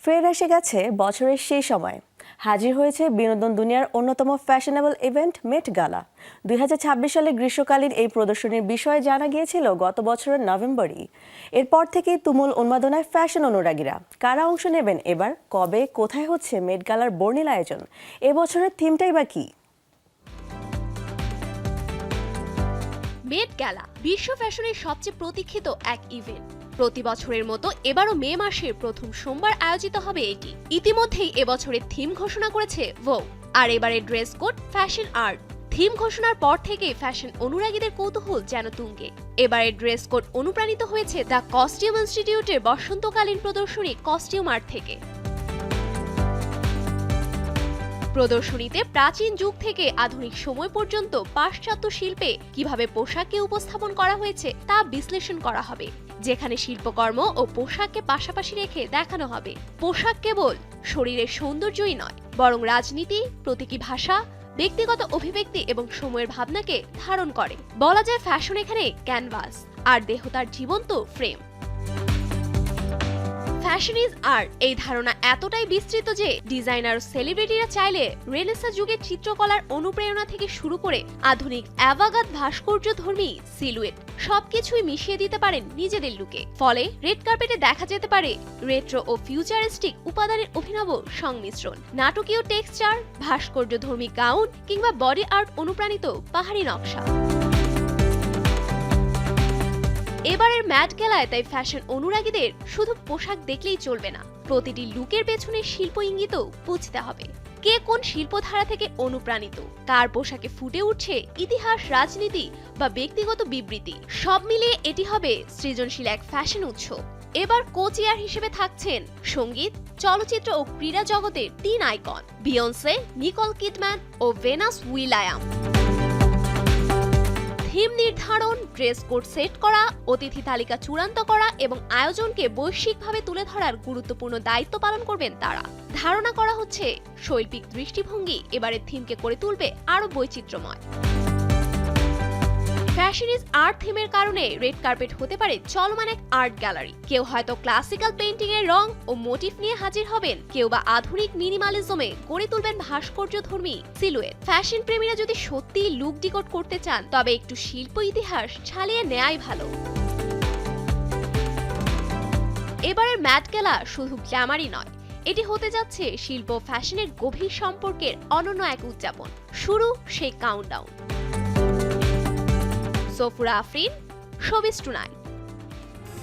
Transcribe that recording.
ফের এসে গেছে বছরের সেই সময়। হাজির হয়েছে বিনোদন দুনিয়ার অন্যতম ফ্যাশনেবল ইভেন্ট মেট গালা। 2026 সালে গ্রীষ্মকালীন এই প্রদর্শনীর বিষয়ে জানা গিয়েছিল গত বছরের নভেম্বরই। এরপর থেকেই তুমুল উন্মাদনায় ফ্যাশন অনুরাগীরা। কারা অংশ নেবেন এবার, কবে, কোথায় হচ্ছে মেট গালার বর্ণিল আয়োজন, এবছরের থিমটাই বা কি? মেট গালা বিশ্ব ফ্যাশনের সবচেয়ে প্রতীক্ষিত এক ইভেন্ট। প্রতি বছরের মতো এবারও মে মাসের প্রথম সোমবার আয়োজিত হবে এটি। ইতিমধ্যেই এবছরের থিম ঘোষণা করেছে ভোগ। আর এবারের dress code fashion art. Theme ঘোষণার পর থেকেই ফ্যাশন অনুরাগীদের কৌতূহল যেন তুঙ্গে। এবারের ড্রেস কোড অনুপ্রাণিত হয়েছে দ্য কস্টিউম ইনস্টিটিউটের বসন্তকালীন প্রদর্শনী কস্টিউম আর্ট থেকে। প্রদর্শনীতে প্রাচীন যুগ থেকে আধুনিক সময় পর্যন্ত পাশ্চাত্য শিল্পে কিভাবে পোশাককে উপস্থাপন করা হয়েছে তা বিশ্লেষণ করা হবে, যেখানে শিল্পকর্ম ও পোশাককে পাশাপাশি রেখে দেখানো হবে পোশাক কেবল শরীরের সৌন্দর্যই নয়, বরং রাজনীতি, প্রতীকী ভাষা, ব্যক্তিগত অভিব্যক্তি এবং সময়ের ভাবনাকে ধারণ করে। বলা যায় ফ্যাশন এখানে ক্যানভাস আর দেহ তার জীবন্ত ফ্রেম। ফ্যাশন ইজ আর্ট এই ধারণা এতটাই বিস্তৃত যে ডিজাইনার ও সেলিব্রিটিরা চাইলে রেনেসাঁ যুগের চিত্রকলার অনুপ্রেরণা থেকে শুরু করে আধুনিক অ্যাভাগাত ভাস্কর্যধর্মী সিলুয়েট সবকিছুই মিশিয়ে দিতে পারেন নিজেদের লুকে। ফলে রেড কার্পেটে দেখা যেতে পারে রেট্রো ও ফিউচারিস্টিক উপাদানের অভিনব সংমিশ্রণ, নাটকীয় টেক্সচার, ভাস্কর্যধর্মী গাউন কিংবা বডি আর্ট অনুপ্রাণিত পাহাড়ি নকশা। এবারের ম্যাট গালায় তাই ফ্যাশন অনুরাগীদের শুধু পোশাক দেখলেই চলবে না, প্রতিটি লুকের পেছনে শিল্প ইঙ্গিতও বুঝতে হবে। কে কোন শিল্পধারা থেকে অনুপ্রাণিত, কার পোশাকে ফুটে উঠছে ইতিহাস, রাজনীতি বা ব্যক্তিগত বিবৃতি, সব মিলিয়ে এটি হবে সৃজনশীল এক ফ্যাশন উৎসব। এবার কো-চেয়ার হিসেবে থাকছেন সঙ্গীত, চলচ্চিত্র ও ক্রীড়া জগতের তিন আইকন বিয়ন্সে, নিকোল কিডম্যান ও ভেনাস উইলিয়াম। থিম নির্ধারণ, ড্রেস কোড সেট করা, অতিথি তালিকা চূড়ান্ত করা এবং আয়োজনকে বৈশ্বিকভাবে তুলে ধরার গুরুত্বপূর্ণ দায়িত্ব পালন করবেন তারা। ধারণা করা হচ্ছে শৈল্পিক দৃষ্টিভঙ্গি এবারের থিমকে করে তুলবে আরো বৈচিত্র্যময়। ফ্যাশন ইজ আর্ট থিমের কারণে রেড কার্পেট হতে পারে চলমান এক আর্ট গ্যালারি। কেউ হয়তো ক্লাসিক্যাল পেইন্টিং এর রং ও মোটিভ নিয়ে হাজির হবেন, কেউ বা আধুনিক মিনিমালিজমে গড়ে তুলবেন ভাস্কর্যধর্মী সিলুয়েট। ফ্যাশন প্রেমীরা যদি সত্যিই লুক ডিকোড করতে চান, তবে একটু শিল্প ইতিহাস ছালিয়ে নেয়াই ভালো। এবারের ম্যাট গালা শুধু গ্ল্যামারই নয়, এটি হতে যাচ্ছে শিল্প ফ্যাশনের গভীর সম্পর্কের অনন্য এক উদযাপন। শুরু সেই countdown. Safura Afrin, showbiz tonight.